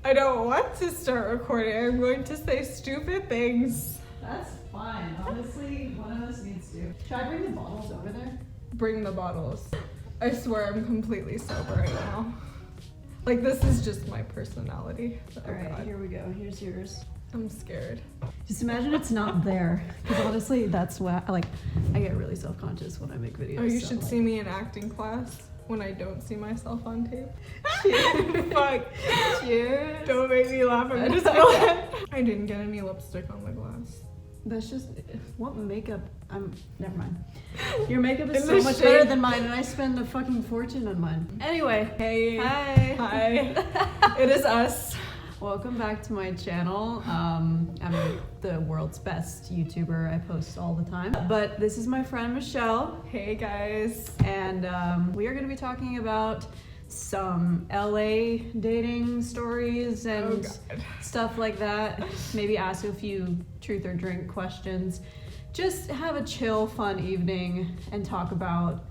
I don't want to start recording. I'm going to say stupid things. That's fine. Honestly, one of us needs to. Should I bring the bottles over there? Bring the bottles. I swear I'm completely sober right now. Like, this is just my personality. Oh, Alright, God. here we go. Here's yours. I'm scared. Just imagine it's not there. Because honestly, that's what, I get really self-conscious when I make videos. Oh, you so, should see me in acting class when I don't see myself on tape. Cheers. Fuck. Cheers. Don't make me laugh. I'm just glad. I didn't get any lipstick on the glass. That's just, what makeup, never mind. Your makeup is In so the much shade. better than mine and I spend a fucking fortune on mine. Anyway, Hey. hi. Hi. It is us. Welcome back to my channel. I'm the world's best YouTuber. I post all the time. But this is my friend Michelle. Hey, guys. And we are going to be talking about some LA dating stories and God. stuff like that. Maybe ask a few truth or drink questions. Just have a chill, fun evening and talk about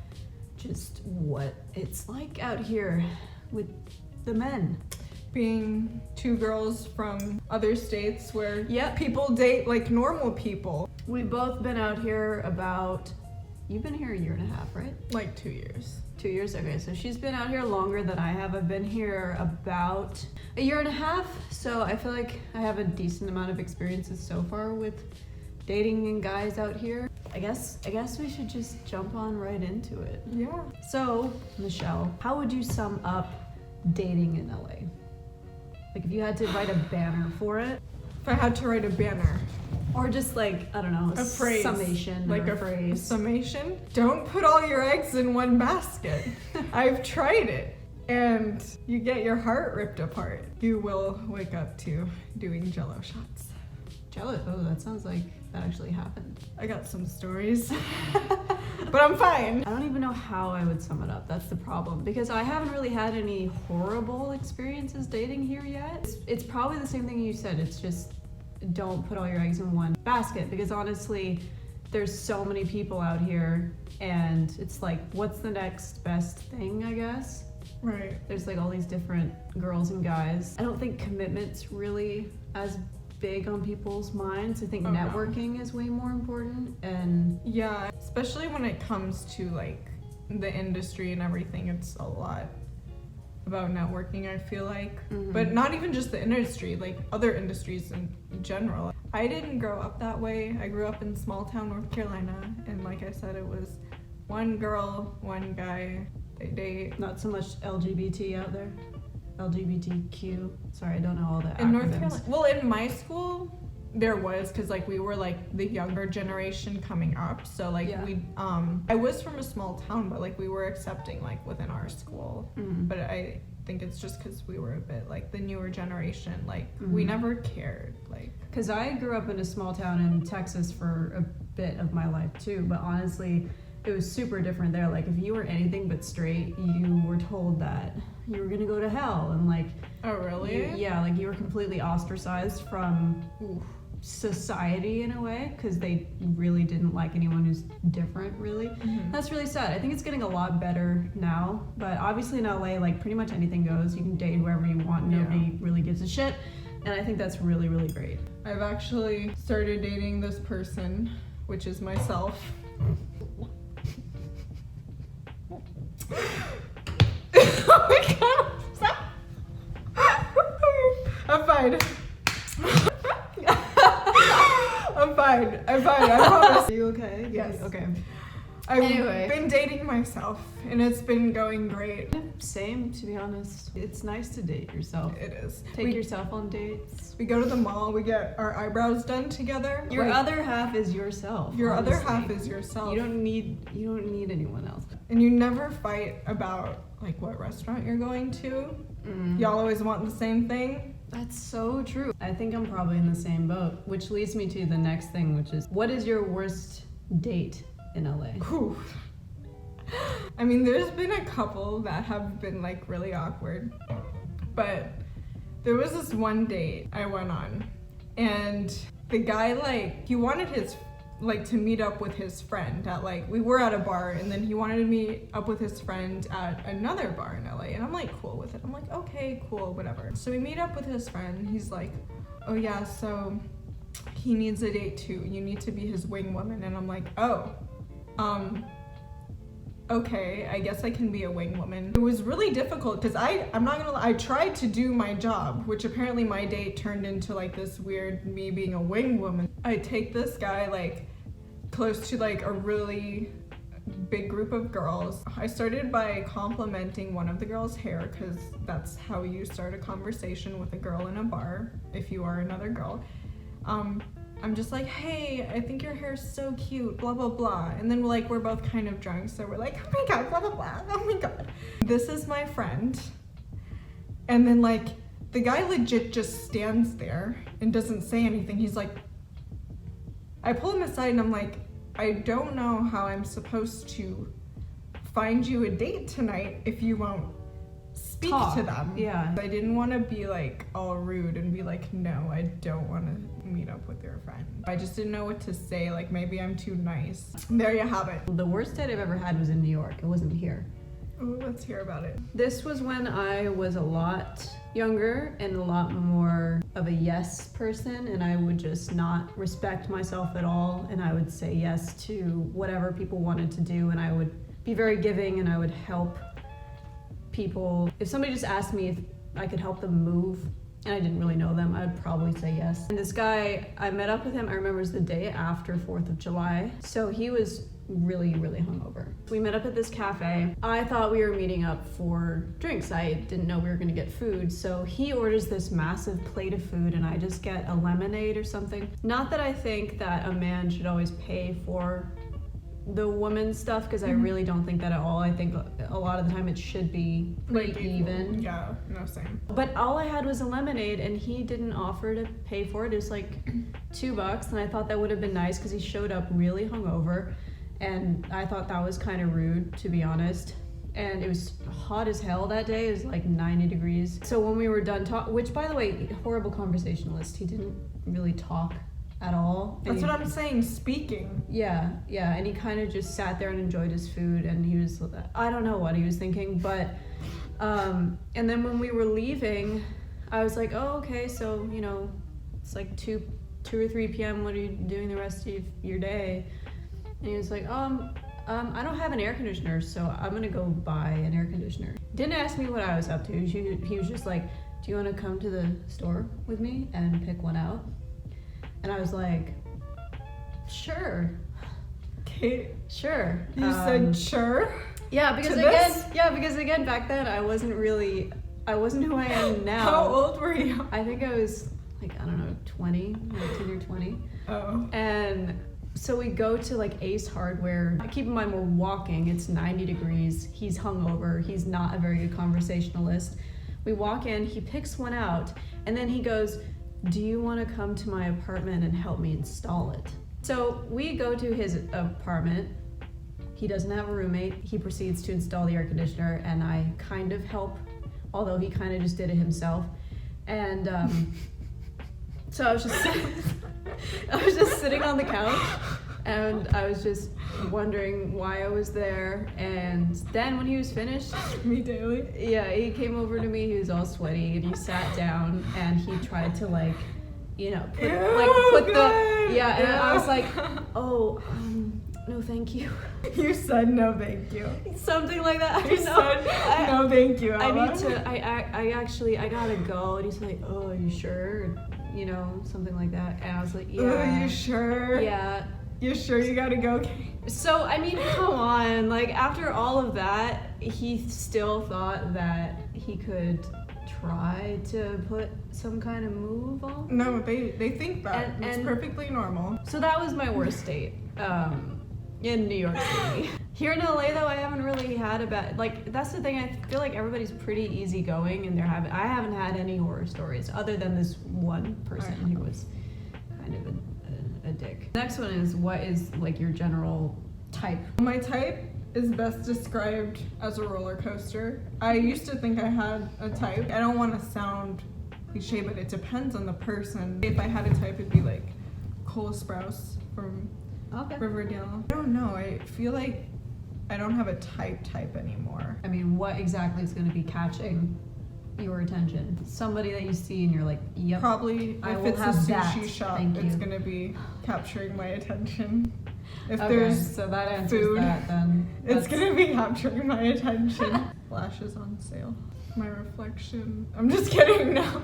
just what it's like out here with the men. Being two girls from other states where Yep. people date like normal people. We've both been out here about, you've been here a year and a half, right? Like 2 years. 2 years? Okay, so she's been out here longer than I have. I've been here about a year and a half, so I feel like I have a decent amount of experiences so far with dating and guys out here. I guess we should just jump on right into it. Yeah. So, Michelle, how would you sum up dating in LA? Like if you had to write a banner for it, If I had to write a banner, or just like, I don't know, a phrase, summation, like or a phrase. summation. Don't put all your eggs in one basket. I've tried it, and you get your heart ripped apart. You will wake up to doing Jello shots. Jealous. Oh, that sounds like that actually happened. I got some stories, but I'm fine. I don't even know how I would sum it up. That's the problem. Because I haven't really had any horrible experiences dating here yet. It's probably the same thing you said. It's just don't put all your eggs in one basket. Because honestly, there's so many people out here and it's like, what's the next best thing, I guess? Right. There's like all these different girls and guys. I don't think commitment's really as big on people's minds. I think Oh, no. networking is way more important, and Yeah, especially when it comes to like the industry and everything, it's a lot about networking, I feel like. But not even just the industry, like other industries in general. I didn't grow up that way. I grew up in small town North Carolina, and like I said, it was one girl, one guy, they date. not so much LGBT out there. LGBTQ. Sorry, I don't know all the In acronyms. North Carolina, well, in my school, there was, because like we were like the younger generation coming up, so like Yeah. I was from a small town, but like we were accepting like within our school. But I think it's just because we were a bit like the newer generation, like we never cared, like. Because I grew up in a small town in Texas for a bit of my life too, but honestly, it was super different there. Like if you were anything but straight, you were told that you were gonna go to hell, and like, Oh really? yeah, like you were completely ostracized from society in a way, because they really didn't like anyone who's different, really. That's really sad. I think it's getting a lot better now, but obviously in LA, like pretty much anything goes. You can date whoever you want. Nobody really gives a shit, and I think that's really, really great. I've actually started dating this person, which is myself. Oh my god, stop. I'm fine. I'm fine, I promise. Are you okay? Yes. Okay. I've Anyway. been dating myself, and it's been going great. Same, to be honest. It's nice to date yourself. It is. Take yourself on dates. We go to the mall, we get our eyebrows done together. Your Like, other half is yourself. your other honestly. half is yourself. You don't need anyone else. And you never fight about like what restaurant you're going to. Y'all always want the same thing. That's so true. I think I'm probably in the same boat, which leads me to the next thing, which is, what is your worst date in LA? Whew. I mean, there's been a couple that have been like really awkward, but there was this one date I went on, and the guy, like, he wanted his like to meet up with his friend at like, we were at a bar and then he wanted to meet up with his friend at another bar in LA, and I'm like cool with it. I'm like, okay, cool, whatever. So we meet up with his friend. He's like, oh yeah, so he needs a date too. You need to be his wing woman. And I'm like, oh, okay, I guess I can be a wing woman. It was really difficult because I'm not gonna lie, I tried to do my job, which apparently my date turned into like this weird me being a wing woman. I take this guy like close to like a really big group of girls. I started by complimenting one of the girls' hair because that's how you start a conversation with a girl in a bar if you are another girl. I'm just like, hey, I think your hair's so cute, blah, blah, blah. And then we're both kind of drunk, so we're like, oh my God, blah, blah, blah, oh my God. This is my friend. And then like, the guy legit just stands there and doesn't say anything. He's like, I pull him aside and I'm like, I don't know how I'm supposed to find you a date tonight if you won't speak to them. Yeah. I didn't want to be like all rude and be like, no, I don't want to meet up with your friend. I just didn't know what to say. Like maybe I'm too nice. There you have it. The worst date I've ever had was in New York. It wasn't here. Oh, let's hear about it. This was when I was a lot younger and a lot more of a yes person, and I would just not respect myself at all, and I would say yes to whatever people wanted to do, and I would be very giving and I would help people. If somebody just asked me if I could help them move and I didn't really know them, I'd probably say yes. And this guy, I met up with him, I remember it was the day after 4th of July. So he was really hungover. We met up at this cafe. I thought we were meeting up for drinks. I didn't know we were gonna get food. So he orders this massive plate of food and I just get a lemonade or something. Not that I think that a man should always pay for the woman's stuff, because I really don't think that at all. I think a lot of the time it should be pretty even. Yeah, no, same. But all I had was a lemonade and he didn't offer to pay for it. It was like $2, and I thought that would have been nice because he showed up really hungover, and I thought that was kind of rude, to be honest. And it was hot as hell that day. It was like 90 degrees. So when we were done talking, which by the way, horrible conversationalist, he didn't really talk at all. That's what I'm saying, speaking. Yeah, and he kind of just sat there and enjoyed his food, and he was, I don't know what he was thinking, but, and then when we were leaving, I was like, oh, okay, so, you know, it's like 2 or 3 p.m., what are you doing the rest of your day? And he was like, I don't have an air conditioner, so I'm gonna go buy an air conditioner. Didn't ask me what I was up to. He was just like, do you wanna come to the store with me and pick one out? And I was like, sure. Kate, sure. you said sure? Yeah, because again, back then I wasn't who I am now. How old were you? I think I was like, I don't know, 20, 19 or 20. Oh. And so we go to like Ace Hardware. Keep in mind we're walking, it's 90 degrees. He's hungover, he's not a very good conversationalist. We walk in, he picks one out, and then he goes, do you want to come to my apartment and help me install it? So we go to his apartment. He doesn't have a roommate. He proceeds to install the air conditioner, and I kind of help, although he kind of just did it himself. And so I was just sitting on the couch, and I was just wondering why I was there. And then when he was finished, Me daily. yeah, he came over to me. He was all sweaty, and he sat down and he tried to put God. and I was like, oh, no, thank you. You said no, thank you. Something like that. You said no, thank you. I Ella. need to. I gotta go. And he's like, oh, are you sure? You know, something like that. And I was like, yeah. Are you sure? Yeah. You sure you gotta go? So, I mean, come on. Like, after all of that, he still thought that he could try to put some kind of move on. No, they think that. It's and- perfectly normal. So that was my worst date in New York City. Here in LA, though, I haven't really had a bad, like, that's the thing. I feel like everybody's pretty easygoing, and I haven't had any horror stories other than this one person who was kind of a dick. Next one is, what is like your general type? My type is best described as a roller coaster. I used to think I had a type. I don't want to sound cliche, but it depends on the person. If I had a type, it'd be like Cole Sprouse from Okay. Riverdale. I don't know. I feel like I don't have a type anymore. I mean, what exactly is going to be catching your attention? Somebody that you see and you're like, yep. Probably I if will it's a have sushi that. shop, Thank it's you. gonna be capturing my attention. If Okay, there's so that answers food, that then. it's gonna be capturing my attention. Lashes on sale. My reflection. I'm just kidding now.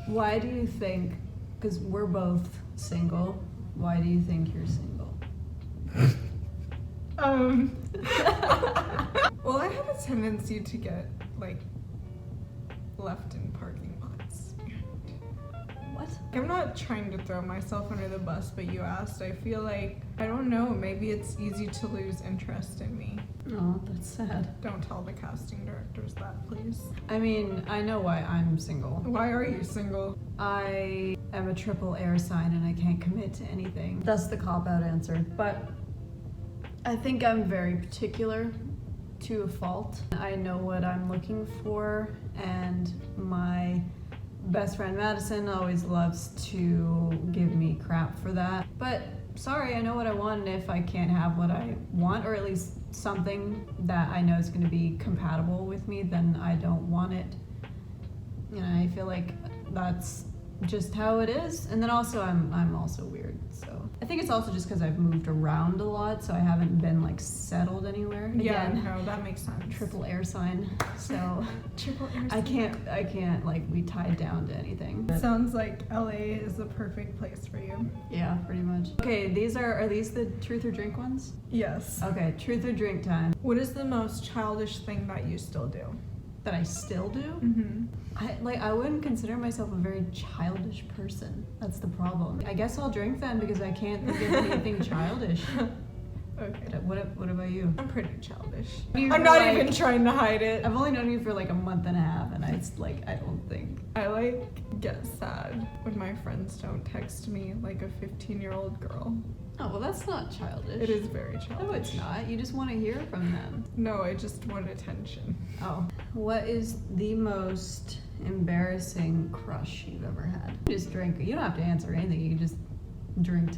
Why do you think, because we're both single, why do you think you're single? Well, I have a tendency to get like left in parking lots. What? I'm not trying to throw myself under the bus, but you asked. I feel like, I don't know, maybe it's easy to lose interest in me. Oh, that's sad. Don't tell the casting directors that, please. I mean, I know why I'm single. Why are you single? I am a triple air sign and I can't commit to anything. That's the cop-out answer. But I think I'm very particular to a fault. I know what I'm looking for, and my best friend Madison always loves to give me crap for that. But sorry, I know what I want, and if I can't have what I want, or at least something that I know is going to be compatible with me, then I don't want it. And I feel like that's just how it is. And then also I'm also weird, so I think it's also just because I've moved around a lot, so I haven't been like settled anywhere. Yeah, Again, no, that makes sense. triple air sign, so Triple air I can't like be tied down to anything. Sounds like LA is the perfect place for you. Yeah, pretty much. Okay, are these the truth or drink ones? Yes. Okay, truth or drink time. What is the most childish thing that you still do? That I still do? Mm-hmm. I wouldn't consider myself a very childish person. That's the problem. I guess I'll drink then because I can't think of anything childish. Okay. What about you? I'm pretty childish. You I'm not like- even trying to hide it. I've only known you for like a month and a half, and I don't think. I like get sad when my friends don't text me like a 15-year-old girl. Oh, well, that's not childish. It is very childish. No, it's not. You just want to hear from them. No, I just want attention. Oh. What is the most embarrassing crush you've ever had? Just drink. You don't have to answer anything. You can just drink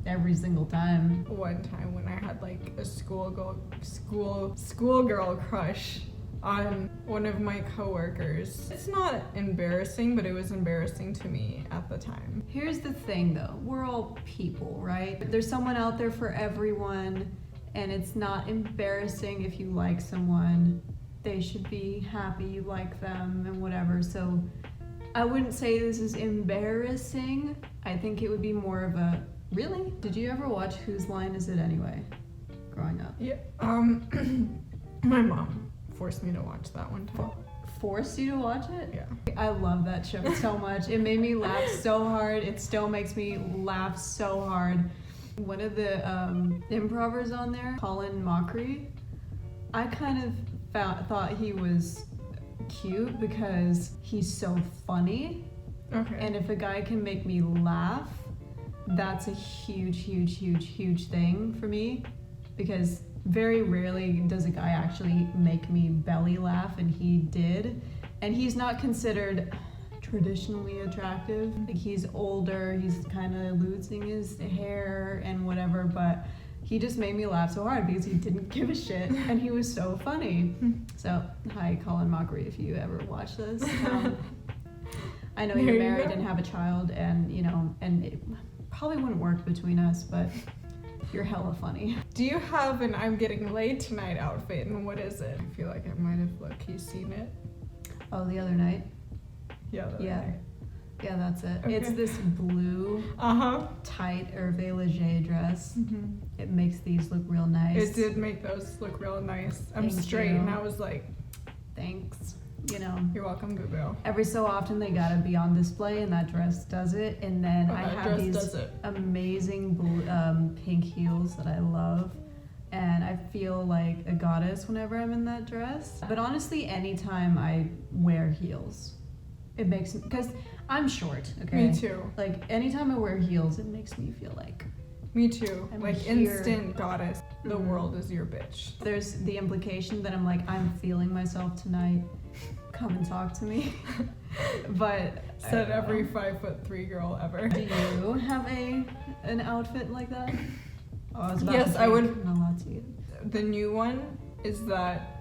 every single time. One time when I had like a schoolgirl crush on one of my coworkers. It's not embarrassing, but it was embarrassing to me at the time. Here's the thing though, we're all people, right? There's someone out there for everyone, and it's not embarrassing if you like someone. They should be happy you like them and whatever. So I wouldn't say this is embarrassing. I think it would be more of a, really? Did you ever watch Whose Line Is It Anyway growing up? Yeah. My mom forced me to watch that one time. Forced you to watch it? Yeah. I love that show so much. It made me laugh so hard. It still makes me laugh so hard. One of the improvers on there, Colin Mockery, I kind of thought he was cute because he's so funny. Okay. And if a guy can make me laugh, that's a huge thing for me, because very rarely does a guy actually make me belly laugh, and he did. And he's not considered traditionally attractive. Like, he's older, he's kind of losing his hair and whatever, but he just made me laugh so hard because he didn't give a shit, and he was so funny. So, hi, Colin Mockery, if you ever watch this. I know you're married and have a child, and and it probably wouldn't work between us, but you're hella funny. Do you have an I'm getting laid tonight outfit, and what is it? I feel like I might have low-key seen it. Oh, the other night? Yeah. Yeah, that's it. Okay. It's this blue tight Hervé Leger dress. Mm-hmm. It makes these look real nice. It did make those look real nice. I'm Thank straight, you. and I was like, Thanks. you're welcome, Google. Every so often they gotta be on display, and that dress does it. And then I that have dress these does it. amazing pink heels that I love, and I feel like a goddess whenever I'm in that dress. But honestly, anytime I wear heels, it makes me, because I'm short, okay? Me too. Like, anytime I wear heels, it makes me feel like Me too. I'm like here. instant goddess. The Mhm. world is your bitch. there's the implication that I'm like, I'm feeling myself tonight. Come and talk to me. But Said I don't every know. 5'3" girl ever. Do you have an outfit like that? Oh, I was about Yes, to I think, would- not allowed to eat. The new one is that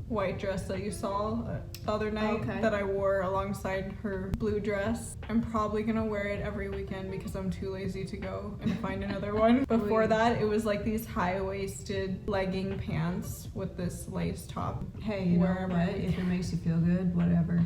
white dress that you saw the other night Okay. that I wore alongside her blue dress. I'm probably gonna wear it every weekend because I'm too lazy to go and find another one. Before Wait. that, it was like these high-waisted legging pants with this lace top. Hey, you know Wherever. what? If it makes you feel good, whatever.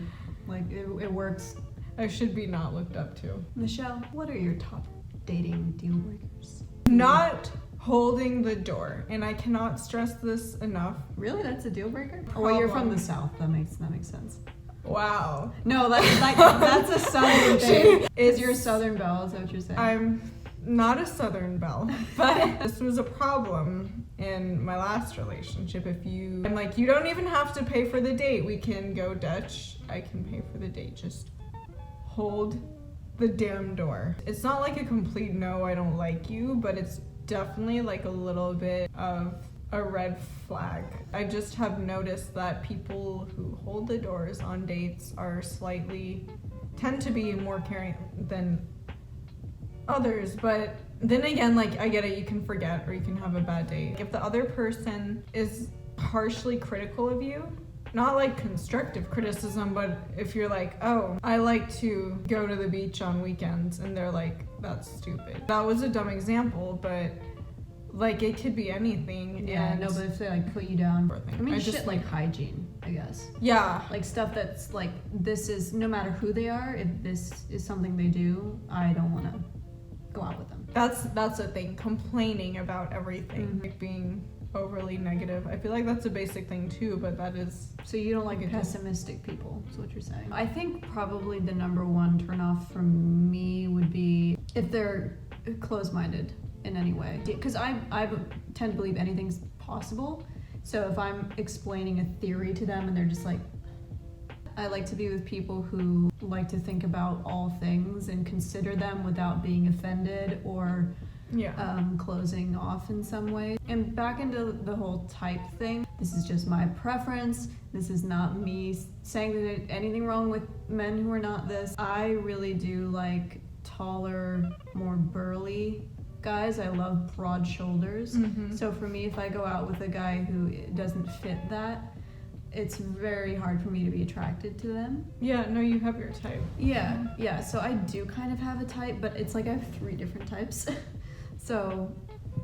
Like, it works. I should be not looked up to. Michelle, what are your top dating deal breakers? Not holding the door, and I cannot stress this enough. Really? That's a deal breaker? Oh, well, you're from Problem. the South. That makes sense. Wow. No, that's a Southern thing. It's- You're a Southern belle, is that what you're saying? I'm not a Southern belle, but this was a problem in my last relationship. I'm like, you don't even have to pay for the date. We can go Dutch. I can pay for the date. Just hold the damn door. It's not like a complete no, I don't like you, but it's definitely like a little bit of a red flag. I just have noticed that people who hold the doors on dates tend to be more caring than others, but then again, like, I get it, you can forget or you can have a bad date. If the other person is harshly critical of you, not like constructive criticism, but if you're like, oh, I like to go to the beach on weekends, and they're like, that's stupid. That was a dumb example, but like, it could be anything. yeah, and no, but if they like put you down, I mean, I shit just- like hygiene, I guess. yeah, Like stuff that's like, this is, no matter who they are, if this is something they do, I don't want to go out with them. that's the thing. Complaining about everything, like being overly negative. I feel like that's a basic thing too, but that is. So you don't like Like, pessimistic people, is what you're saying. I think probably the number one turnoff for me would be if they're closed-minded in any way. Because I tend to believe anything's possible. So if I'm explaining a theory to them and they're just like, I like to be with people who like to think about all things and consider them without being offended or Yeah. closing off in some way. And back into the whole type thing, this is just my preference. This is not me saying that there's anything wrong with men who are not this. I really do like taller, more burly guys. I love broad shoulders. Mhm. So for me, if I go out with a guy who doesn't fit that, it's very hard for me to be attracted to them. Yeah, no, you have your type. Yeah, so I do kind of have a type, but it's like I have 3 different types. So,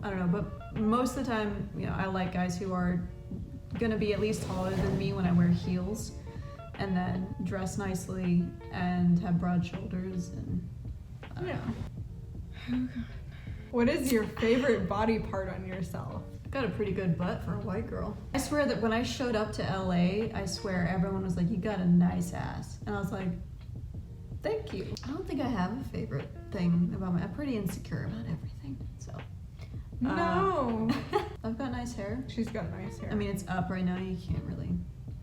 I don't know, but most of the time, you know, I like guys who are gonna be at least taller than me when I wear heels, and then dress nicely and have broad shoulders, and I don't know. What is your favorite body part on yourself? I got a pretty good butt for a white girl. I swear that when I showed up to LA, I swear everyone was like, you got a nice ass. And I was like, thank you. I don't think I have a favorite thing about I'm pretty insecure about everything, so. No. I've got nice hair. She's got nice hair. I mean, it's up right now, you can't really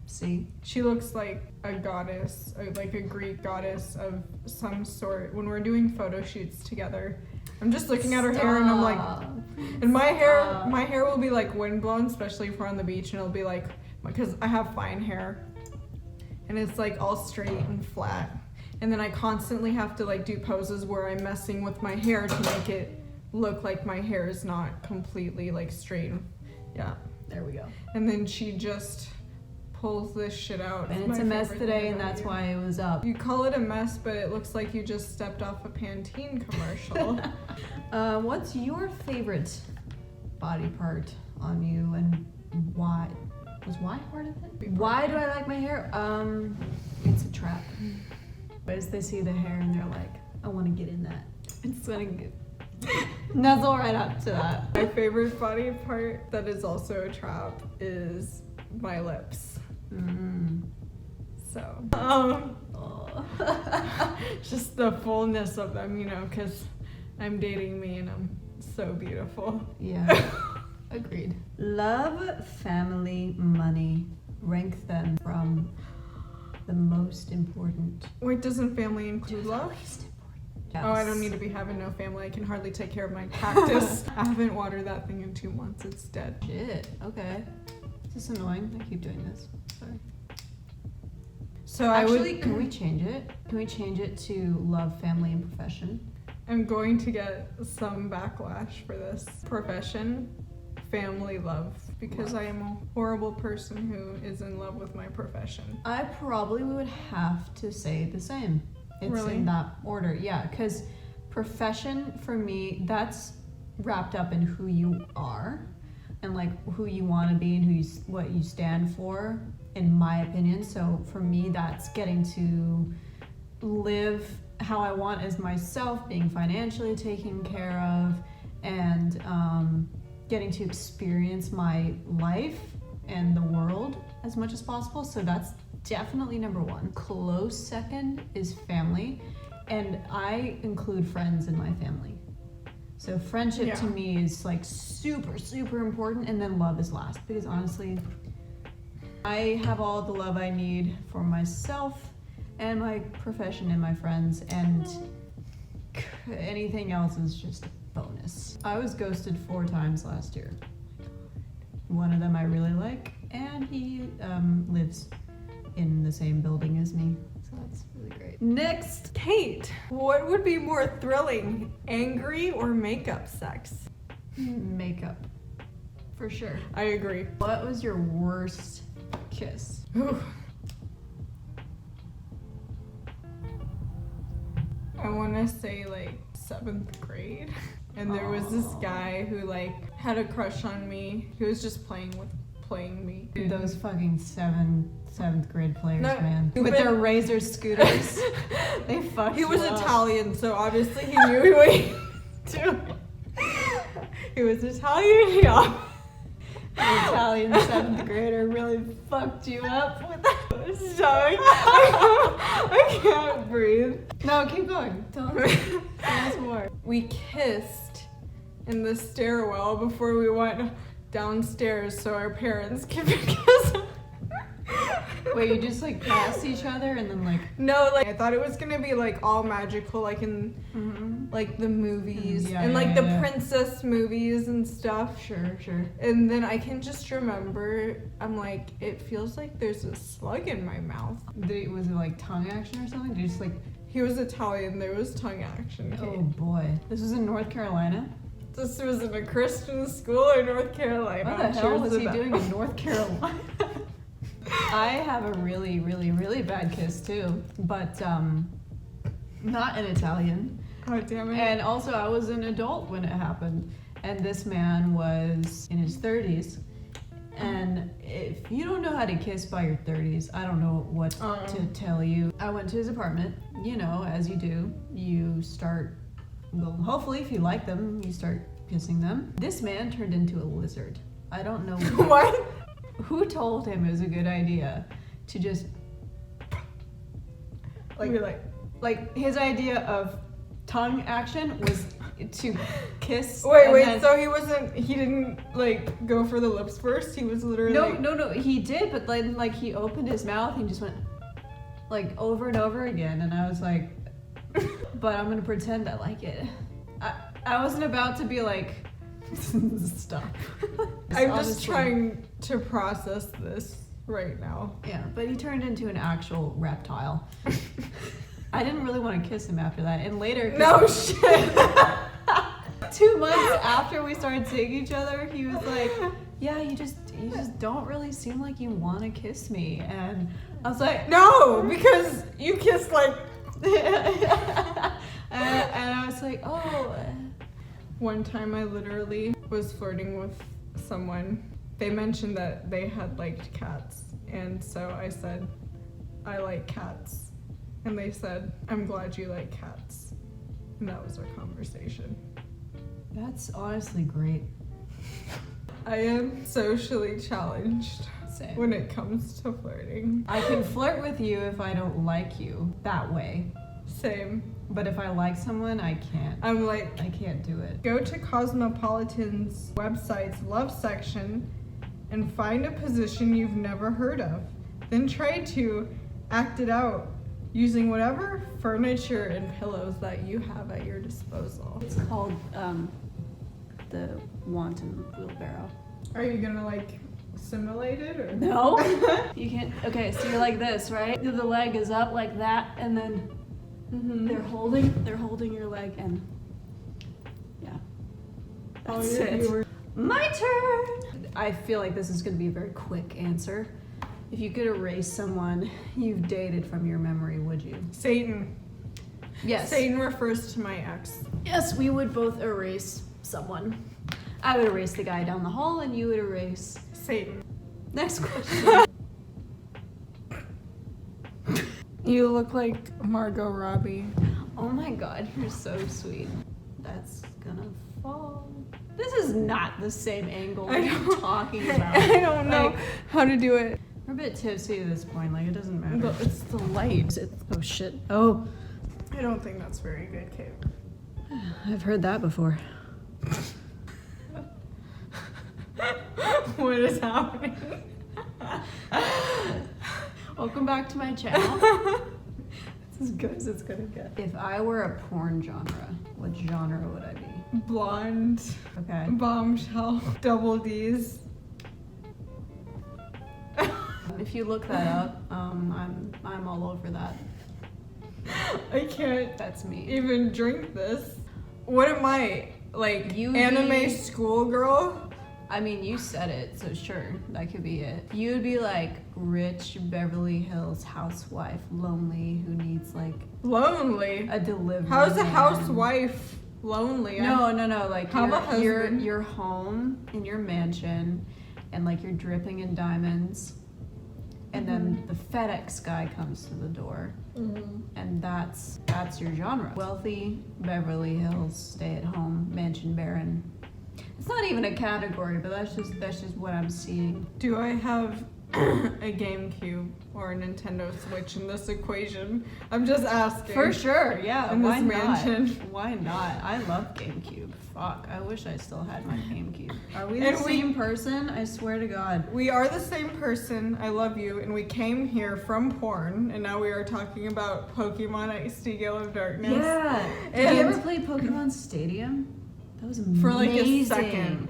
see. She looks like a goddess, like a Greek goddess of some sort. When we're doing photo shoots together, I'm just looking at her hair and I'm like, and my hair will be like windblown, especially if we're on the beach, and it'll be like, because I have fine hair, and it's like all straight and flat, and then I constantly have to like do poses where I'm messing with my hair to make it look like my hair is not completely like straight. Yeah, There we go. and then she just pulls this shit out. And It's it's my a mess favorite today, thing and about that's you. why it was up. You call it a mess, but it looks like you just stepped off a Pantene commercial. What's your favorite body part on you, and why? Was why part of it? Why do I like my hair? It's a trap. As they see the hair and they're like, I want to get in that. It's gonna nuzzle right up to that. My favorite body part that is also a trap is my lips. So, Oh. just the fullness of them, you know, because I'm dating me and I'm so beautiful. Yeah, agreed. Love, family, money. Rank them from the most important. Wait, doesn't family include love? Least important. Oh, I don't need to be having no family. I can hardly take care of my cactus. I haven't watered that thing in 2 months. It's dead. Shit. Okay. This is annoying. I keep doing this. Sorry. So Actually, can we change it? Can we change it to love, family, and profession? I'm going to get some backlash for this. Profession, family, love. Because I am a horrible person who is in love with my profession. I probably would have to say the same. It's Really? in that order. Yeah, because profession for me, that's wrapped up in who you are and like who you want to be and what you stand for, in my opinion. So for me, that's getting to live how I want as myself, being financially taken care of, and getting to experience my life and the world as much as possible. So that's definitely number one. Close second is family, and I include friends in my family. So friendship to me is like super, super important, and then love is last, because honestly, I have all the love I need for myself and my profession and my friends, and anything else is just a bonus. I was ghosted 4 times last year. One of them I really like, and he lives in the same building as me, so that's really great. Next, Kate. What would be more thrilling, angry or makeup sex? Makeup, for sure. I agree. What was your worst kiss? Ooh. I want to say like 7th grade, and there was this guy who like had a crush on me. He was just playing me. Those fucking seventh grade players, No, man, with but- their Razor scooters. They fucked. He was you up. Italian, so obviously he knew what he was doing. He was Italian, yeah. The Italian 7th grader really fucked you up with that. Sorry. I can't breathe. No, keep going. Tell us more. We kissed in the stairwell before we went downstairs so our parents could kiss. Wait, you just like passed each other and then like. No, like I thought it was gonna be like all magical, like in like the movies Yeah, and like yeah, the yeah. princess movies and stuff. Sure. And then I can just remember, I'm like, it feels like there's a slug in my mouth. Was it like tongue action or something? Did you just like? He was Italian, there was tongue action. Oh boy, this was in North Carolina. This was in a Christian school in North Carolina. What the hell Cheers was to he that. doing in North Carolina? I have a really, really, really bad kiss too, but not in Italian. God damn it. And also, I was an adult when it happened, and this man was in his 30s. And if you don't know how to kiss by your 30s, I don't know what to tell you. I went to his apartment. You know, as you do, you start. Well, hopefully, if you like them, you start kissing them. This man turned into a lizard. I don't know What? who told him it was a good idea to just like his idea of tongue action was to kiss. Wait, so he didn't like go for the lips first? He was literally No, he did, but then like he opened his mouth and just went like over and over again, and I was like, but I'm gonna pretend I like it. I wasn't about to be like, stop. I'm I'll just trying to process this right now. Yeah, but he turned into an actual reptile. I didn't really want to kiss him after that, and later. No shit. 2 months after we started seeing each other, he was like, "Yeah, you just don't really seem like you want to kiss me," and I was like, No, because you kissed like. and I was like, "Oh." One time I literally was flirting with someone. They mentioned that they had liked cats, and so I said, I like cats. And they said, I'm glad you like cats. And that was our conversation. That's honestly great. I am socially challenged Same. when it comes to flirting. I can flirt with you if I don't like you that way, Same. but if I like someone, I can't. I'm like, I can't do it. go to Cosmopolitan's website's love section and find a position you've never heard of. Then try to act it out using whatever furniture and pillows that you have at your disposal. It's called the wanton wheelbarrow. Are you gonna like simulate it or? No, you can't. Okay, so you're like this, right? The leg is up like that, and then they're holding your leg, and That's it. My turn! I feel like this is going to be a very quick answer. If you could erase someone you've dated from your memory, would you? Satan. Yes. Satan refers to my ex. Yes, we would both erase someone. I would erase the guy down the hall and you would erase Satan. Next question. You look like Margot Robbie. Oh my god, you're so sweet. That's gonna fall. This is not the same angle we're talking about. I don't know Like, how to do it. we're a bit tipsy at this point, like it doesn't matter. But it's the light. Oh shit. Oh, I don't think that's very good, Kate. I've heard that before. What is happening? Welcome back to my channel. This is good as it's gonna get. If I were a porn genre, what genre would I be? Blonde, Okay. bombshell, double D's. If you look that up, I'm all over that. I can't That's me. even drink this. What am I? Like You anime be- schoolgirl? I mean, you said it, so sure, that could be it. You'd be like rich Beverly Hills housewife, lonely, who needs like Lonely. a delivery. How's a man. housewife lonely? No. Like Have a you're husband. you're home in your mansion, and like you're dripping in diamonds, and then the FedEx guy comes to the door, and that's your genre. Wealthy Beverly Hills, stay at home, mansion baron. It's not even a category, but that's just what I'm seeing. Do I have a GameCube or a Nintendo Switch in this equation? I'm just asking. For sure, yeah. In Why this not? mansion. Why not? I love GameCube. Fuck, I wish I still had my GameCube. Are we the And we- same person? I swear to God. We are the same person. I love you. And we came here from porn, and now we are talking about Pokemon XD Gale of Darkness. Yeah. Did you And- ever play Pokemon Stadium? That was amazing. For like a second.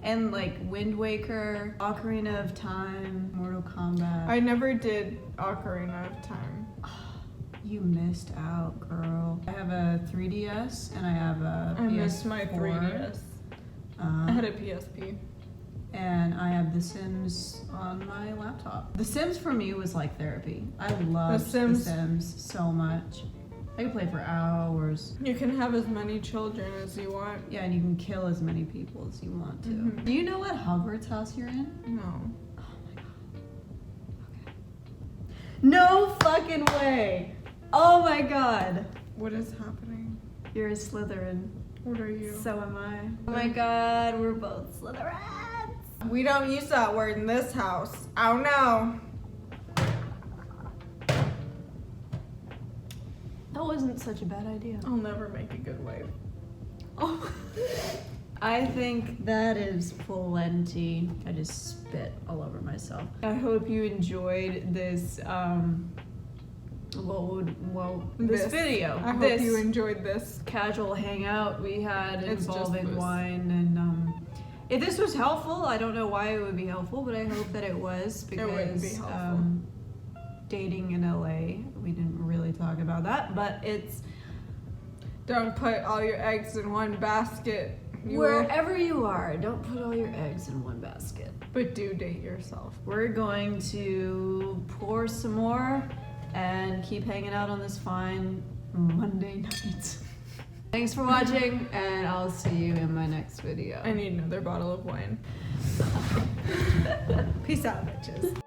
And like Wind Waker, Ocarina of Time, Mortal Kombat. I never did Ocarina of Time. You missed out, girl. I have a 3DS and I have a I PS4. missed my 3DS. I had a PSP. And I have The Sims on my laptop. The Sims for me was like therapy. I loved The Sims so much. I could play for hours. You can have as many children as you want. Yeah, and you can kill as many people as you want to. Mhm. Do you know what Hogwarts house you're in? No. Oh my god. Okay. No fucking way. Oh my god. What is happening? You're a Slytherin. What are you? So am I. Oh my god, we're both Slytherins. We don't use that word in this house. Oh no. That wasn't such a bad idea. I'll never make a good wife. Oh. I think that is plenty. I just spit all over myself. I hope you enjoyed this this video. I hope this you enjoyed this. casual hangout we had It's just involving booze. wine and if this was helpful, I don't know why it would be helpful, but I hope that it was because It wouldn't be helpful. Dating in LA, we didn't really talk about that, but it's Don't put all your eggs in one basket. wherever you are, don't put all your eggs in one basket. But do date yourself. We're going to pour some more and keep hanging out on this fine Monday night. Thanks for watching, and I'll see you in my next video. I need another bottle of wine. Peace out, bitches.